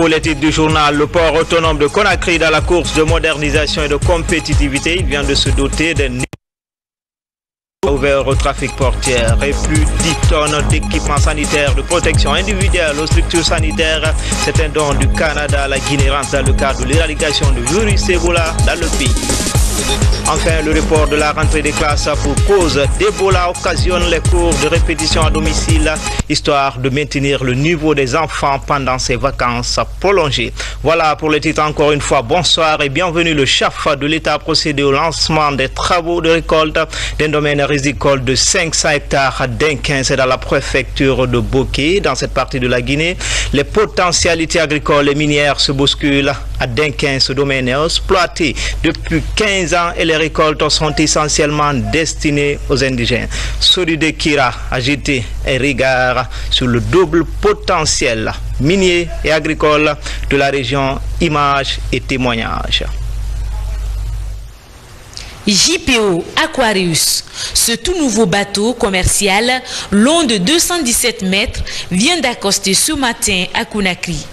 Pour les titres du journal, le port autonome de Conakry dans la course de modernisation et de compétitivité, il vient de se doter d'un ouvert au trafic portière et plus 10 tonnes d'équipements sanitaires de protection individuelle aux structures sanitaires. C'est un don du Canada à la Guinée dans le cadre de l'éradication du virus Ebola dans le pays. Enfin, le report de la rentrée des classes pour cause d'Ebola occasionne les cours de répétition à domicile, histoire de maintenir le niveau des enfants pendant ces vacances prolongées. Voilà pour les titres. Encore une fois, bonsoir et bienvenue. Le chef de l'État a procédé au lancement des travaux de récolte d'un domaine rizicole de 500 hectares à Denkin, c'est dans la préfecture de Boké, dans cette partie de la Guinée. Les potentialités agricoles et minières se bousculent à Denkin. Ce domaine est exploité depuis 15 ans et les récoltes sont essentiellement destinées aux indigènes. Solide Kira a jeté un regard sur le double potentiel minier et agricole de la région. Images et témoignages. JPO Aquarius, ce tout nouveau bateau commercial long de 217 mètres vient d'accoster ce matin à Conakry.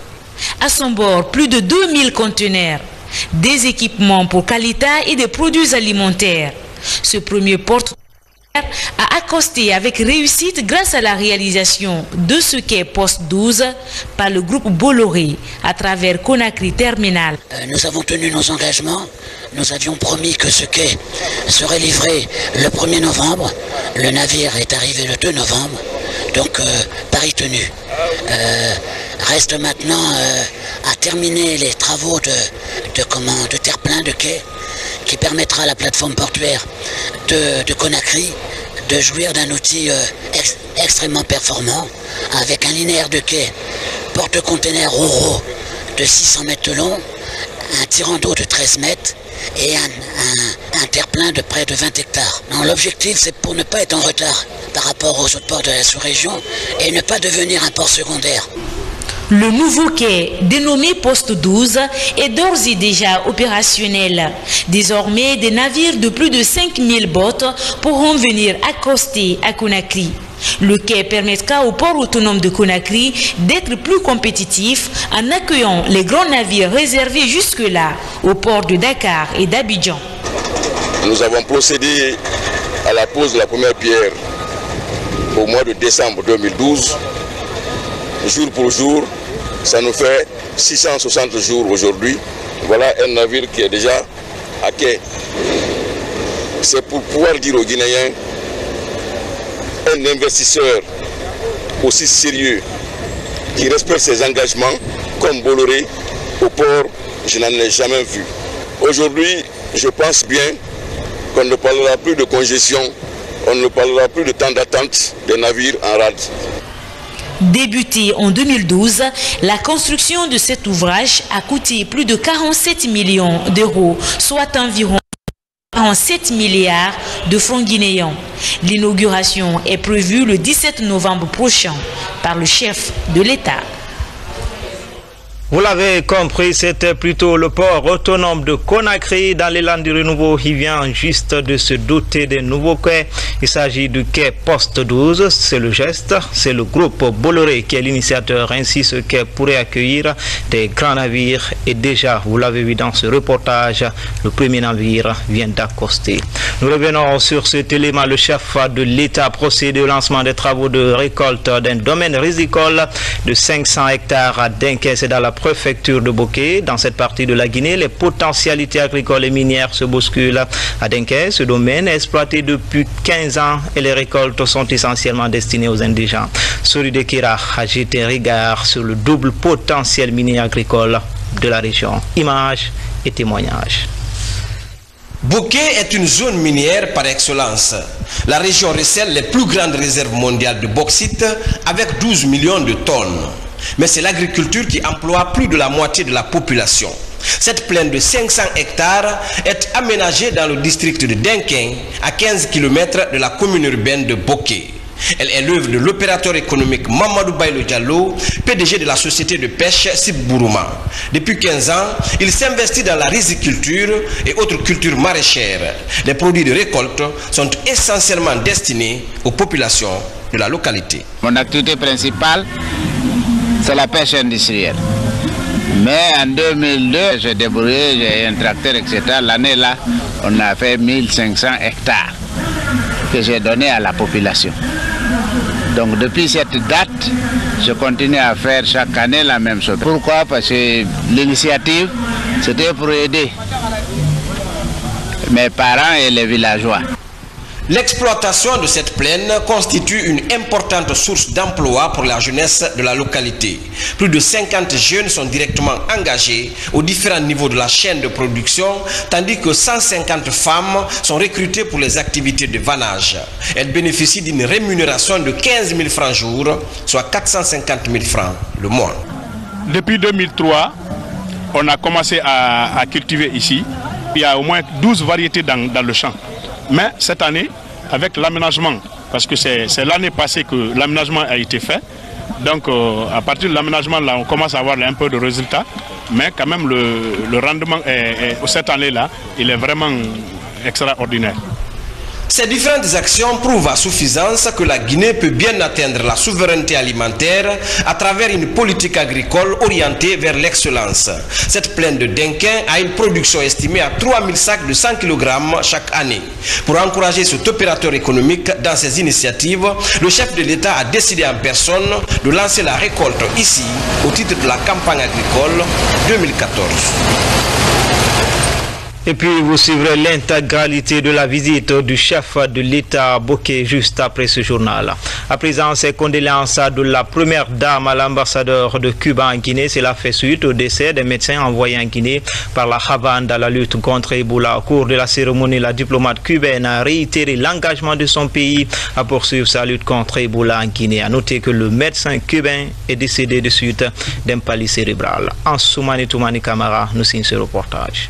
À son bord, plus de 2000 conteneurs, des équipements pour Qualita et des produits alimentaires. Ce premier porte a accosté avec réussite grâce à la réalisation de ce quai Poste 12 par le groupe Bolloré à travers Conakry Terminal. Nous avons tenu nos engagements. Nous avions promis que ce quai serait livré le 1er novembre. Le navire est arrivé le 2 novembre. Donc, pari tenu. Reste maintenant à terminer les travaux de terre-plein de quai qui permettra à la plateforme portuaire de Conakry de jouir d'un outil extrêmement performant avec un linéaire de quai porte-container Roro de 600 mètres de long, un tirant d'eau de 13 mètres et un terre-plein de près de 20 hectares. L'objectif, c'est pour ne pas être en retard par rapport aux autres ports de la sous-région et ne pas devenir un port secondaire. Le nouveau quai, dénommé Poste 12, est d'ores et déjà opérationnel. Désormais, des navires de plus de 5000 bottes pourront venir accoster à Conakry. Le quai permettra au port autonome de Conakry d'être plus compétitif en accueillant les grands navires réservés jusque-là aux ports de Dakar et d'Abidjan. Nous avons procédé à la pose de la première pierre au mois de décembre 2012. Jour pour jour, ça nous fait 660 jours aujourd'hui. Voilà un navire qui est déjà à quai. C'est pour pouvoir dire aux Guinéens, un investisseur aussi sérieux qui respecte ses engagements comme Bolloré au port, je n'en ai jamais vu. Aujourd'hui, je pense bien qu'on ne parlera plus de congestion, on ne parlera plus de temps d'attente des navires en rade. Débuté en 2012, la construction de cet ouvrage a coûté plus de 47 millions d'euros, soit environ 47 milliards de francs guinéens. L'inauguration est prévue le 17 novembre prochain par le chef de l'État. Vous l'avez compris, c'était plutôt le port autonome de Conakry dans l'élan du renouveau. Il vient juste de se doter d'un nouveau quai. Il s'agit du quai Poste 12. C'est le geste. C'est le groupe Bolloré qui est l'initiateur. Ainsi, ce quai pourrait accueillir des grands navires. Et déjà, vous l'avez vu dans ce reportage, le premier navire vient d'accoster. Nous revenons sur cet élément. Le chef de l'État a procédé au lancement des travaux de récolte d'un domaine rizicole de 500 hectares à Denkin. C'est dans la préfecture de Boké. Dans cette partie de la Guinée, les potentialités agricoles et minières se bousculent à Denkin. Ce domaine est exploité depuis 15 ans et les récoltes sont essentiellement destinées aux indigents. Solide Kira a jeté un regard sur le double potentiel minier agricole de la région. Images et témoignages. Boké est une zone minière par excellence. La région recèle les plus grandes réserves mondiales de bauxite avec 12 millions de tonnes. Mais c'est l'agriculture qui emploie plus de la moitié de la population. Cette plaine de 500 hectares est aménagée dans le district de Denkin, à 15 km de la commune urbaine de Boké. Elle est l'œuvre de l'opérateur économique Mamadou Bailo Diallo, PDG de la société de pêche Sibourouma. Depuis 15 ans, il s'investit dans la riziculture et autres cultures maraîchères. Les produits de récolte sont essentiellement destinés aux populations de la localité. Mon activité principale, c'est la pêche industrielle. Mais en 2002, j'ai débrouillé, j'ai un tracteur, etc. L'année-là, on a fait 1500 hectares que j'ai donné à la population. Donc depuis cette date, je continue à faire chaque année la même chose. Pourquoi? Parce que l'initiative, c'était pour aider mes parents et les villageois. L'exploitation de cette plaine constitue une importante source d'emploi pour la jeunesse de la localité. Plus de 50 jeunes sont directement engagés aux différents niveaux de la chaîne de production, tandis que 150 femmes sont recrutées pour les activités de vannage. Elles bénéficient d'une rémunération de 15 000 francs jour, soit 450 000 francs le mois. Depuis 2003, on a commencé à cultiver ici. Il y a au moins 12 variétés dans le champ. Mais cette année, avec l'aménagement, parce que c'est l'année passée que l'aménagement a été fait, donc à partir de l'aménagement, là, on commence à avoir un peu de résultats, mais quand même le rendement cette année-là, il est vraiment extraordinaire. Ces différentes actions prouvent à suffisance que la Guinée peut bien atteindre la souveraineté alimentaire à travers une politique agricole orientée vers l'excellence. Cette plaine de Denquin a une production estimée à 3000 sacs de 100 kg chaque année. Pour encourager cet opérateur économique dans ses initiatives, le chef de l'État a décidé en personne de lancer la récolte ici au titre de la campagne agricole 2014. Et puis vous suivrez l'intégralité de la visite du chef de l'État Bokeh juste après ce journal. À présent, ses condoléances de la première dame à l'ambassadeur de Cuba en Guinée. Cela fait suite au décès des médecins envoyés en Guinée par la Havane dans la lutte contre Ebola. Au cours de la cérémonie, la diplomate cubaine a réitéré l'engagement de son pays à poursuivre sa lutte contre Ebola en Guinée. A noter que le médecin cubain est décédé de suite d'un palu cérébral. En Soumani Toumani Camara nous signe ce reportage.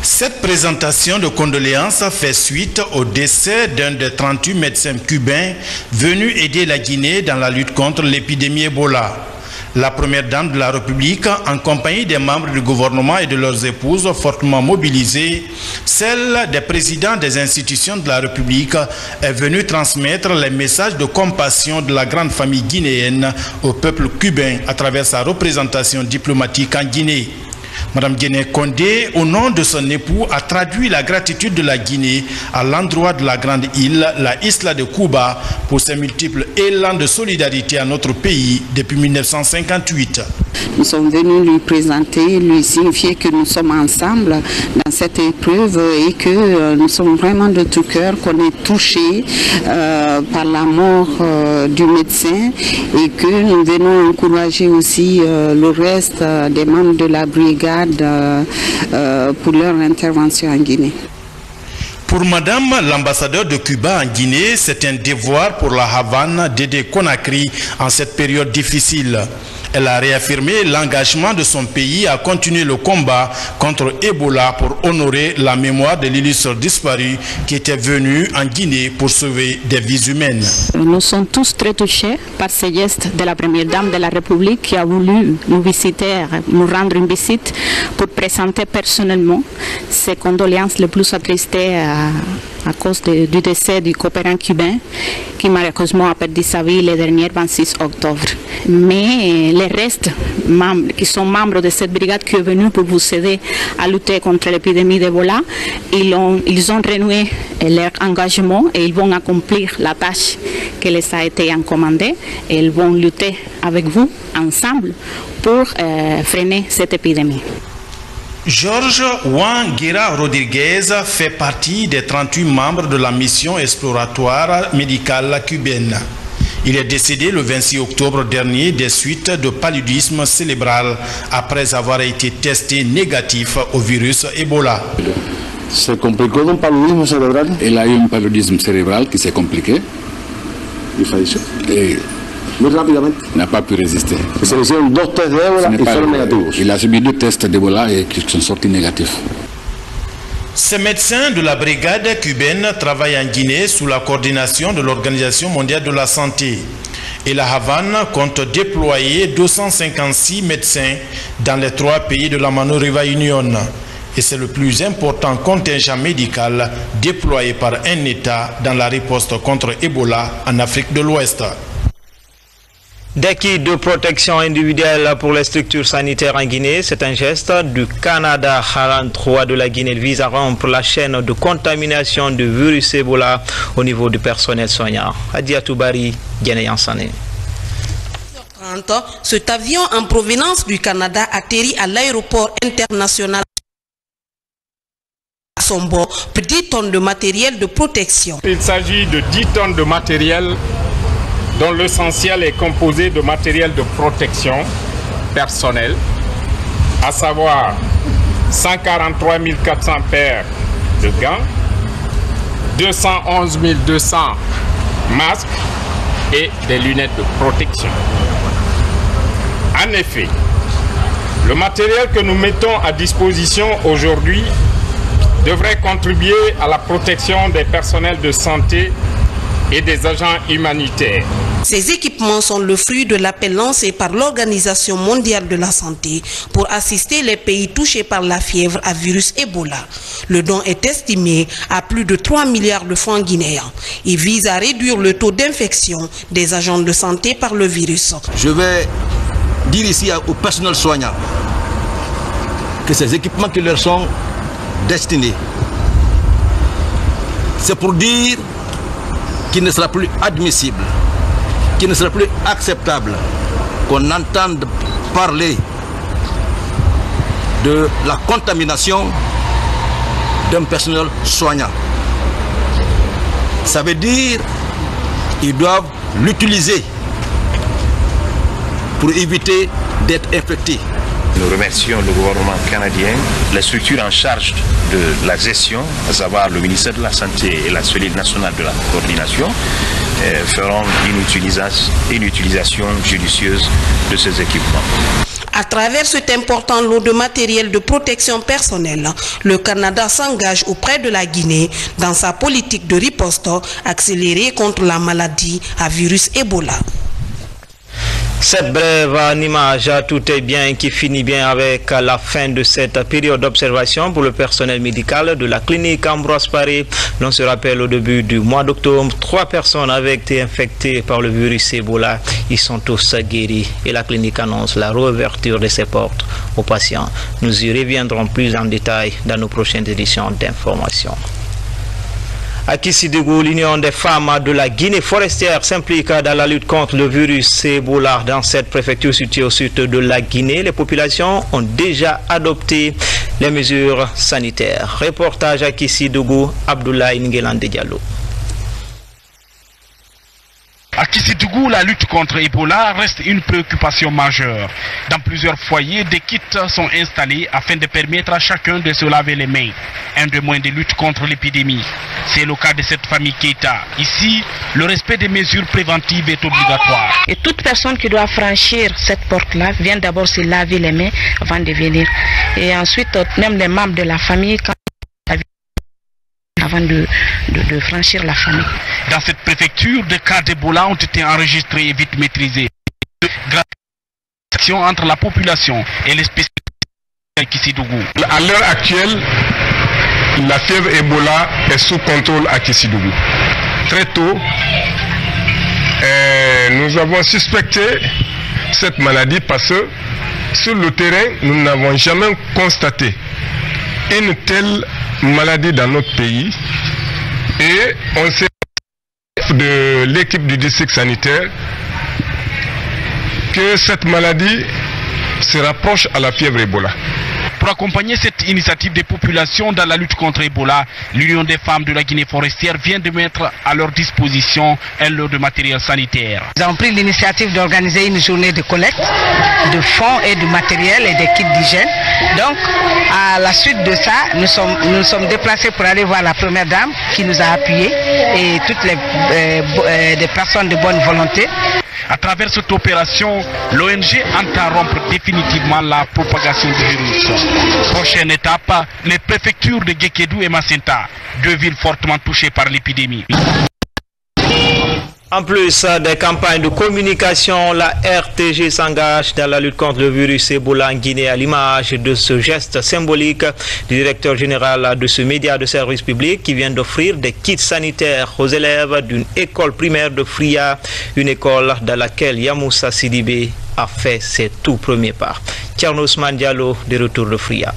Cette présentation de condoléances fait suite au décès d'un des 38 médecins cubains venus aider la Guinée dans la lutte contre l'épidémie Ebola. La première dame de la République, en compagnie des membres du gouvernement et de leurs épouses fortement mobilisées, celle des présidents des institutions de la République, est venue transmettre les messages de compassion de la grande famille guinéenne au peuple cubain à travers sa représentation diplomatique en Guinée. Madame Guéné Condé, au nom de son époux, a traduit la gratitude de la Guinée à l'endroit de la grande île, la Isla de Cuba, pour ses multiples élans de solidarité à notre pays depuis 1958. Nous sommes venus lui présenter, lui signifier que nous sommes ensemble dans cette épreuve et que nous sommes vraiment de tout cœur, qu'on est touchés par la mort du médecin et que nous venons encourager aussi le reste des membres de la brigade pour leur intervention en Guinée. Pour Madame l'ambassadeur de Cuba en Guinée, c'est un devoir pour la Havane d'aider Conakry en cette période difficile. Elle a réaffirmé l'engagement de son pays à continuer le combat contre Ebola pour honorer la mémoire de l'illustre disparu qui était venu en Guinée pour sauver des vies humaines. Nous sommes tous très touchés par ce geste de la première dame de la République qui a voulu nous visiter, nous rendre une visite pour présenter personnellement ses condoléances les plus attristées à cause du décès du coopérant cubain qui malheureusement a perdu sa vie le dernier 26 octobre. Mais les restes qui sont membres de cette brigade qui est venue pour vous aider à lutter contre l'épidémie d'Ebola, ils ont renoué leur engagement et ils vont accomplir la tâche qui les a été encommandée et ils vont lutter avec vous ensemble pour freiner cette épidémie. Georges Wanguera Rodriguez fait partie des 38 membres de la mission exploratoire médicale cubaine. Il est décédé le 26 octobre dernier des suites de paludisme cérébral après avoir été testé négatif au virus Ebola. ¿Se complicó d'un paludisme cerebral? Il a eu un paludisme cérébral qui s'est compliqué. Il falleció. Muy rápidamente. N'a pas pu résister. Se le hicieron 2 tests de ébola y fueron negativos. Il a subi 2 tests d'Ebola et qui sont sortis négatifs. Ces médecins de la brigade cubaine travaillent en Guinée sous la coordination de l'Organisation mondiale de la santé. Et la Havane compte déployer 256 médecins dans les 3 pays de la Mano River Union. Et c'est le plus important contingent médical déployé par un État dans la riposte contre Ebola en Afrique de l'Ouest. Des kits de protection individuelle pour les structures sanitaires en Guinée, c'est un geste du Canada à l'endroit de la Guinée. Il vise à rompre la chaîne de contamination du virus Ebola au niveau du personnel soignant. Adiatou Bari, Guinée Sané. Cet avion en provenance du Canada atterrit à l'aéroport international à son bord, 10 tonnes de matériel de protection. Il s'agit de 10 tonnes de matériel dont l'essentiel est composé de matériel de protection personnelle, à savoir 143 400 paires de gants, 211 200 masques et des lunettes de protection. En effet, le matériel que nous mettons à disposition aujourd'hui devrait contribuer à la protection des personnels de santé et des agents humanitaires. Ces équipements sont le fruit de l'appel lancé par l'Organisation mondiale de la santé pour assister les pays touchés par la fièvre à virus Ebola. Le don est estimé à plus de 3 milliards de francs guinéens. Il vise à réduire le taux d'infection des agents de santé par le virus. Je vais dire ici au personnel soignant que ces équipements qui leur sont destinés, c'est pour dire qu'il ne sera plus admissible, qu'il ne sera plus acceptable qu'on entende parler de la contamination d'un personnel soignant. Ça veut dire qu'ils doivent l'utiliser pour éviter d'être infectés. Nous remercions le gouvernement canadien, les structures en charge de la gestion, à savoir le ministère de la Santé et la Cellule nationale de la coordination, feront une utilisation judicieuse de ces équipements. À travers cet important lot de matériel de protection personnelle, le Canada s'engage auprès de la Guinée dans sa politique de riposte accélérée contre la maladie à virus Ebola. Cette brève en image, tout est bien qui finit bien avec la fin de cette période d'observation pour le personnel médical de la clinique Ambroise Paré. L'on se rappelle au début du mois d'octobre, 3 personnes avaient été infectées par le virus Ebola. Ils sont tous guéris et la clinique annonce la réouverture de ses portes aux patients. Nous y reviendrons plus en détail dans nos prochaines éditions d'information. À Kissidougou, l'Union des femmes de la Guinée forestière s'implique dans la lutte contre le virus Ebola. Dans cette préfecture située au sud de la Guinée, les populations ont déjà adopté les mesures sanitaires. Reportage à Kissidougou, Abdoulaye Ngelande Diallo. À Kissidougou, la lutte contre Ebola reste une préoccupation majeure. Dans plusieurs foyers, des kits sont installés afin de permettre à chacun de se laver les mains. Un des moyens de lutte contre l'épidémie. C'est le cas de cette famille Keita. Ici, le respect des mesures préventives est obligatoire. Et toute personne qui doit franchir cette porte-là vient d'abord se laver les mains avant de venir. Et ensuite, même les membres de la famille, avant de franchir la famille. Dans cette préfecture, des cas d'Ebola ont été enregistrés et vite maîtrisés. Grâce à l'action entre la population et les spécialistes de Kissidougou. À l'heure actuelle, la fièvre Ebola est sous contrôle à Kissidougou. Très tôt, nous avons suspecté cette maladie parce que sur le terrain, nous n'avons jamais constaté une telle maladie dans notre pays et on sait de l'équipe du district sanitaire que cette maladie se rapproche à la fièvre Ebola. Pour accompagner cette initiative des populations dans la lutte contre Ebola, l'Union des femmes de la Guinée forestière vient de mettre à leur disposition un lot de matériel sanitaire. Nous avons pris l'initiative d'organiser une journée de collecte de fonds et de matériel et des kits d'hygiène. Donc, à la suite de ça, nous sommes déplacés pour aller voir la première dame qui nous a appuyés et toutes les personnes de bonne volonté. À travers cette opération, l'ONG entend rompre définitivement la propagation du virus. Prochaine étape, les préfectures de Guékédou et Macenta, 2 villes fortement touchées par l'épidémie. En plus des campagnes de communication, la RTG s'engage dans la lutte contre le virus Ebola en Guinée à l'image de ce geste symbolique du directeur général de ce média de service public qui vient d'offrir des kits sanitaires aux élèves d'une école primaire de Fria, une école dans laquelle Yamoussa Sidibé a fait ses tout premiers pas. Thierno Ousmane Diallo, de retour de Fria.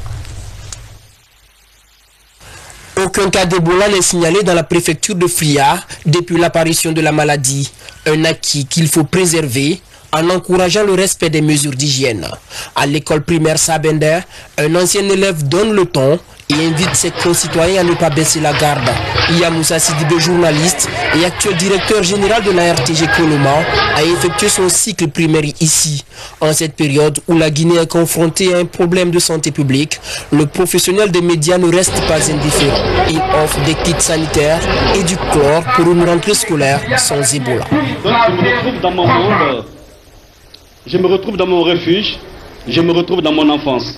Aucun cas d'Ebola n'est signalé dans la préfecture de Fria depuis l'apparition de la maladie. Un acquis qu'il faut préserver en encourageant le respect des mesures d'hygiène. À l'école primaire Sabender, un ancien élève donne le ton et invite ses concitoyens à ne pas baisser la garde. Yamoussa Sidibé, journaliste et actuel directeur général de la RTG Koloma, a effectué son cycle primaire ici. En cette période où la Guinée est confrontée à un problème de santé publique, le professionnel des médias ne reste pas indifférent. Il offre des kits sanitaires et du chlore pour une rentrée scolaire sans Ebola. Je me retrouve dans mon refuge, je me retrouve dans mon enfance.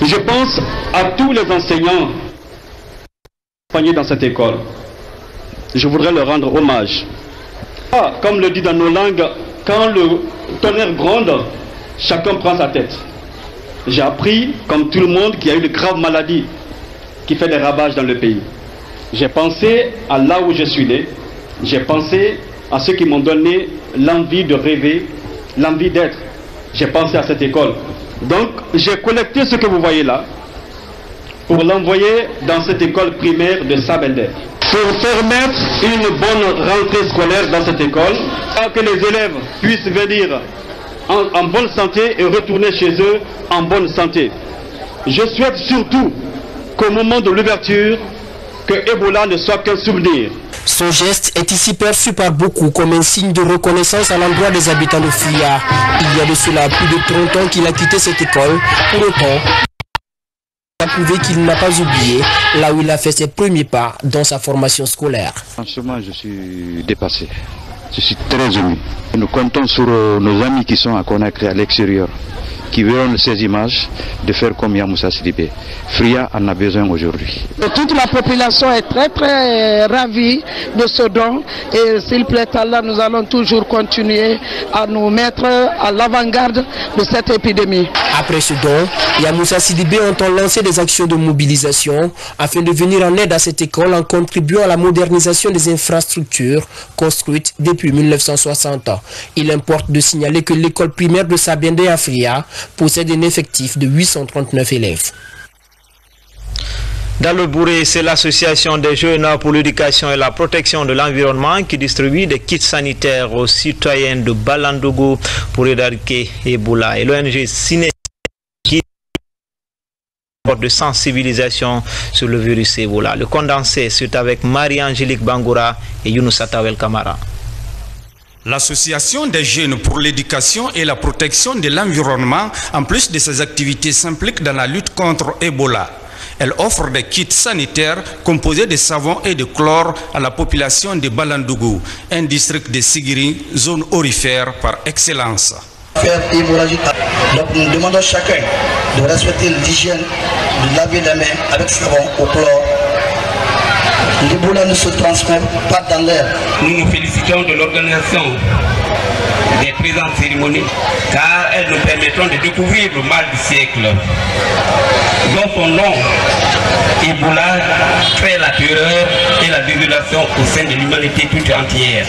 Je pense à tous les enseignants accompagnés dans cette école. Je voudrais leur rendre hommage. Comme le dit dans nos langues, quand le tonnerre gronde, chacun prend sa tête. J'ai appris, comme tout le monde, qu'il y a eu de graves maladies qui font des ravages dans le pays. J'ai pensé à là où je suis né. J'ai pensé à ceux qui m'ont donné l'envie de rêver, l'envie d'être. J'ai pensé à cette école. Donc, j'ai collecté ce que vous voyez là pour l'envoyer dans cette école primaire de Sabender. Pour permettre une bonne rentrée scolaire dans cette école, pour que les élèves puissent venir en bonne santé et retourner chez eux en bonne santé. Je souhaite surtout qu'au moment de l'ouverture, que Ebola ne soit qu'un souvenir. Son geste est ici perçu par beaucoup comme un signe de reconnaissance à l'endroit des habitants de Fria. Il y a de cela plus de 30 ans qu'il a quitté cette école. Pour autant, il a prouvé qu'il n'a pas oublié là où il a fait ses premiers pas dans sa formation scolaire. Franchement, je suis dépassé. Je suis très ému. Nous comptons sur nos amis qui sont à Conakry à l'extérieur, qui verront ces images, de faire comme Yamoussa Sidibé. Fria en a besoin aujourd'hui. Toute la population est très ravie de ce don et s'il plaît Allah, nous allons toujours continuer à nous mettre à l'avant-garde de cette épidémie. Après ce don, Yamoussa Sidibé entend lancer des actions de mobilisation afin de venir en aide à cette école en contribuant à la modernisation des infrastructures construites depuis 1960. Il importe de signaler que l'école primaire de Sabender à Fria possède un effectif de 839 élèves. Dans le Bouré, c'est l'association des jeunes pour l'éducation et la protection de l'environnement qui distribue des kits sanitaires aux citoyens de Balandougou pour éradiquer Ebola. Et l'ONG Ciné qui de sensibilisation sur le virus Ebola. Le condensé, c'est avec Marie-Angélique Bangoura et Younoussa Tawel Kamara. L'Association des jeunes pour l'éducation et la protection de l'environnement, en plus de ses activités, s'implique dans la lutte contre Ebola. Elle offre des kits sanitaires composés de savon et de chlore à la population de Balandougou, un district de Sigiri, zone aurifère par excellence. Donc nous demandons à chacun de respecter l'hygiène, de laver les mains avec savon au chlore. L'Ebola ne se transmet pas dans l'air. Nous nous félicitons de l'organisation des présentes cérémonies car elles nous permettront de découvrir le mal du siècle. Dans son nom, Ebola crée la terreur et la désolation au sein de l'humanité toute entière.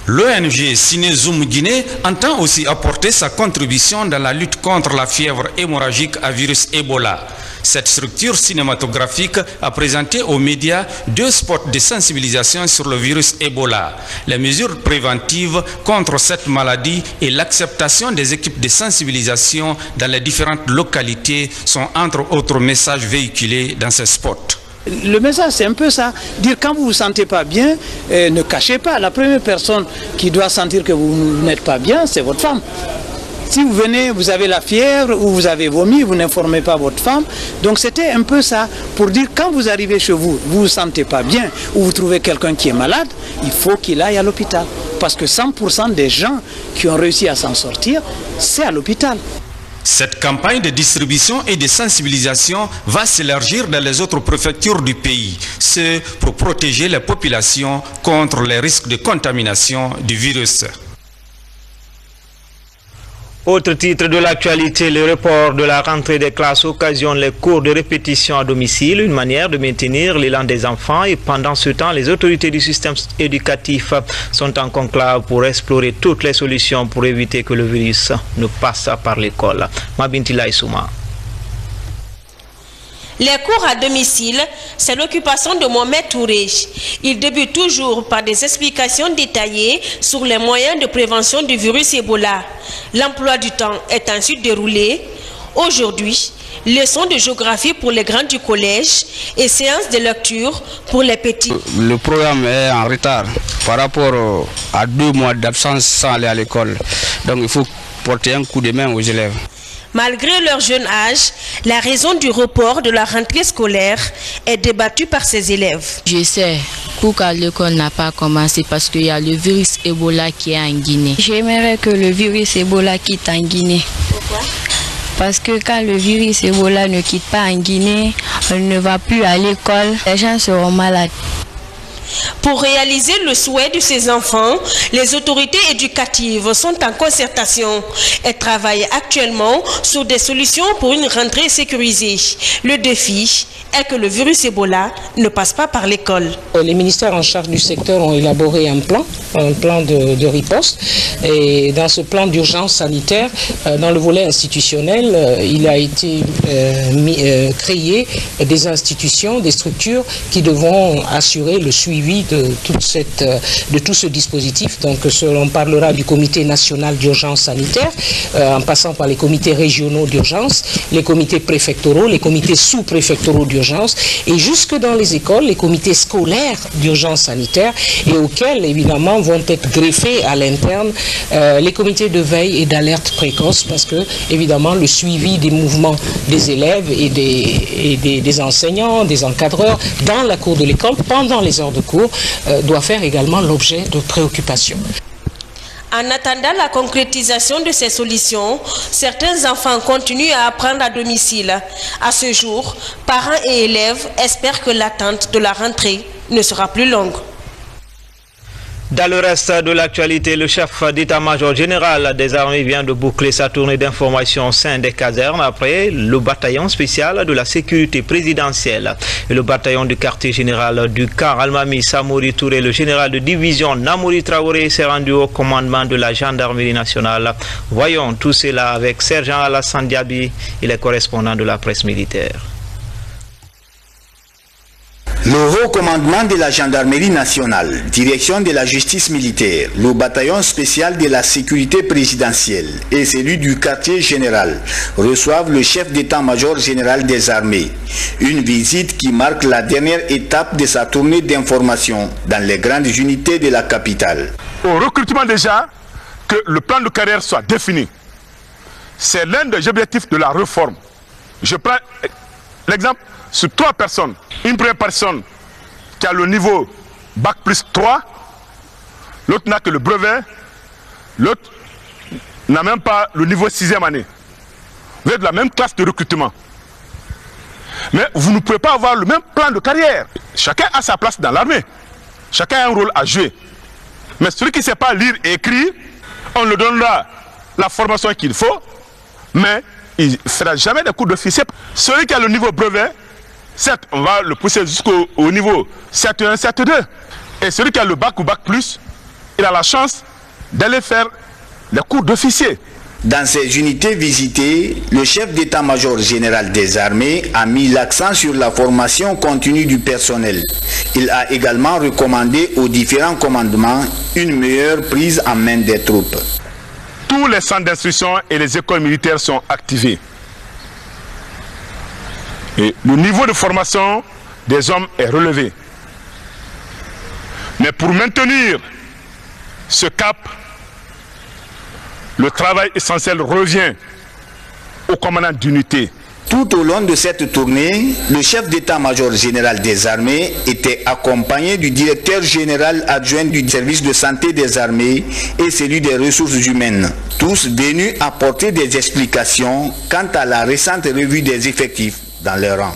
L'ONG Ciné Zoom Guinée entend aussi apporter sa contribution dans la lutte contre la fièvre hémorragique à virus Ebola. Cette structure cinématographique a présenté aux médias 2 spots de sensibilisation sur le virus Ebola, les mesures préventives contre cette maladie et l'acceptation des équipes de sensibilisation dans les différentes localités sont entre autres messages véhiculés dans ces spots. Le message, c'est un peu ça. Dire quand vous ne vous sentez pas bien, ne cachez pas. La première personne qui doit sentir que vous n'êtes pas bien, c'est votre femme. Si vous venez, vous avez la fièvre ou vous avez vomi, vous n'informez pas votre femme. Donc c'était un peu ça pour dire quand vous arrivez chez vous, vous ne vous sentez pas bien ou vous trouvez quelqu'un qui est malade, il faut qu'il aille à l'hôpital. Parce que 100% des gens qui ont réussi à s'en sortir, c'est à l'hôpital. Cette campagne de distribution et de sensibilisation va s'élargir dans les autres préfectures du pays. ce pour protéger les populations contre les risques de contamination du virus. Autre titre de l'actualité, le report de la rentrée des classes occasionne les cours de répétition à domicile, une manière de maintenir l'élan des enfants, et pendant ce temps, les autorités du système éducatif sont en conclave pour explorer toutes les solutions pour éviter que le virus ne passe par l'école. Mabintila Issouma. Les cours à domicile, c'est l'occupation de Mohamed Touré. Il débute toujours par des explications détaillées sur les moyens de prévention du virus Ebola. L'emploi du temps est ensuite déroulé. Aujourd'hui, leçons de géographie pour les grands du collège et séances de lecture pour les petits. Le programme est en retard par rapport à 2 mois d'absence sans aller à l'école. Donc il faut porter un coup de main aux élèves. Malgré leur jeune âge, la raison du report de la rentrée scolaire est débattue par ces élèves. Je sais pourquoi l'école n'a pas commencé, parce qu'il y a le virus Ebola qui est en Guinée. J'aimerais que le virus Ebola quitte en Guinée. Pourquoi? Parce que quand le virus Ebola ne quitte pas en Guinée, on ne va plus à l'école, les gens seront malades. Pour réaliser le souhait de ces enfants, les autorités éducatives sont en concertation et travaillent actuellement sur des solutions pour une rentrée sécurisée. Le défi est que le virus Ebola ne passe pas par l'école. Les ministères en charge du secteur ont élaboré un plan de riposte. Et dans ce plan d'urgence sanitaire, dans le volet institutionnel, il a été créé des institutions, des structures qui devront assurer le suivi de tout ce dispositif. Donc on parlera du comité national d'urgence sanitaire, en passant par les comités régionaux d'urgence, les comités préfectoraux, les comités sous-préfectoraux d'urgence, et jusque dans les écoles, les comités scolaires d'urgence sanitaire, et auxquels évidemment vont être greffés à l'interne les comités de veille et d'alerte précoce, parce que évidemment le suivi des mouvements des élèves et des enseignants, des encadreurs dans la cour de l'école, pendant les heures de cours, doit faire également l'objet de préoccupations. En attendant la concrétisation de ces solutions, certains enfants continuent à apprendre à domicile. À ce jour, parents et élèves espèrent que l'attente de la rentrée ne sera plus longue. Dans le reste de l'actualité, le chef d'état-major général des armées vient de boucler sa tournée d'information au sein des casernes après le bataillon spécial de la sécurité présidentielle et le bataillon du quartier général du camp Almami Samouri Touré. Le général de division Namouri Traoré s'est rendu au commandement de la gendarmerie nationale. Voyons tout cela avec Sergent Alassane Diaby, il est correspondant de la presse militaire. Le haut commandement de la gendarmerie nationale, direction de la justice militaire, le bataillon spécial de la sécurité présidentielle et celui du quartier général reçoivent le chef d'état-major général des armées. Une visite qui marque la dernière étape de sa tournée d'information dans les grandes unités de la capitale. Au recrutement déjà, que le plan de carrière soit défini. C'est l'un des objectifs de la réforme. Je prends l'exemple sur 3 personnes. Une première personne qui a le niveau Bac plus 3, l'autre n'a que le brevet, l'autre n'a même pas le niveau 6e année. Vous êtes de la même classe de recrutement. Mais vous ne pouvez pas avoir le même plan de carrière. Chacun a sa place dans l'armée. Chacun a un rôle à jouer. Mais celui qui ne sait pas lire et écrire, on lui donnera la formation qu'il faut, mais il ne fera jamais des cours d'officier. Celui qui a le niveau brevet, certes, on va le pousser jusqu'au niveau CET1, CET2. Et celui qui a le bac ou bac plus, il a la chance d'aller faire les cours d'officier. Dans ces unités visitées, le chef d'état-major général des armées a mis l'accent sur la formation continue du personnel. Il a également recommandé aux différents commandements une meilleure prise en main des troupes. Tous les centres d'instruction et les écoles militaires sont activés. Et le niveau de formation des hommes est relevé. Mais pour maintenir ce cap, le travail essentiel revient au commandant d'unité. Tout au long de cette tournée, le chef d'état-major général des armées était accompagné du directeur général adjoint du service de santé des armées et celui des ressources humaines, tous venus apporter des explications quant à la récente revue des effectifs dans les rangs.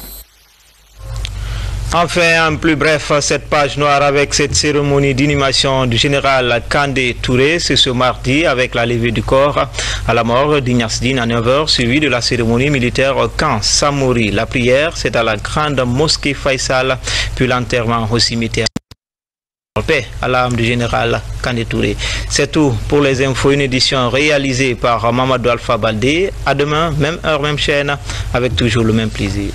Enfin, en plus bref, cette page noire avec cette cérémonie d'inhumation du général Kandé Touré, c'est ce mardi avec la levée du corps à la mort d'Ignace Dine à 9h, suivi de la cérémonie militaire au camp Samori. La prière, c'est à la grande mosquée Faisal, puis l'enterrement au cimetière. Paix à l'âme du général Kandé Touré. C'est tout pour les infos, une édition réalisée par Mamadou Alpha Baldé. À demain, même heure, même chaîne, avec toujours le même plaisir.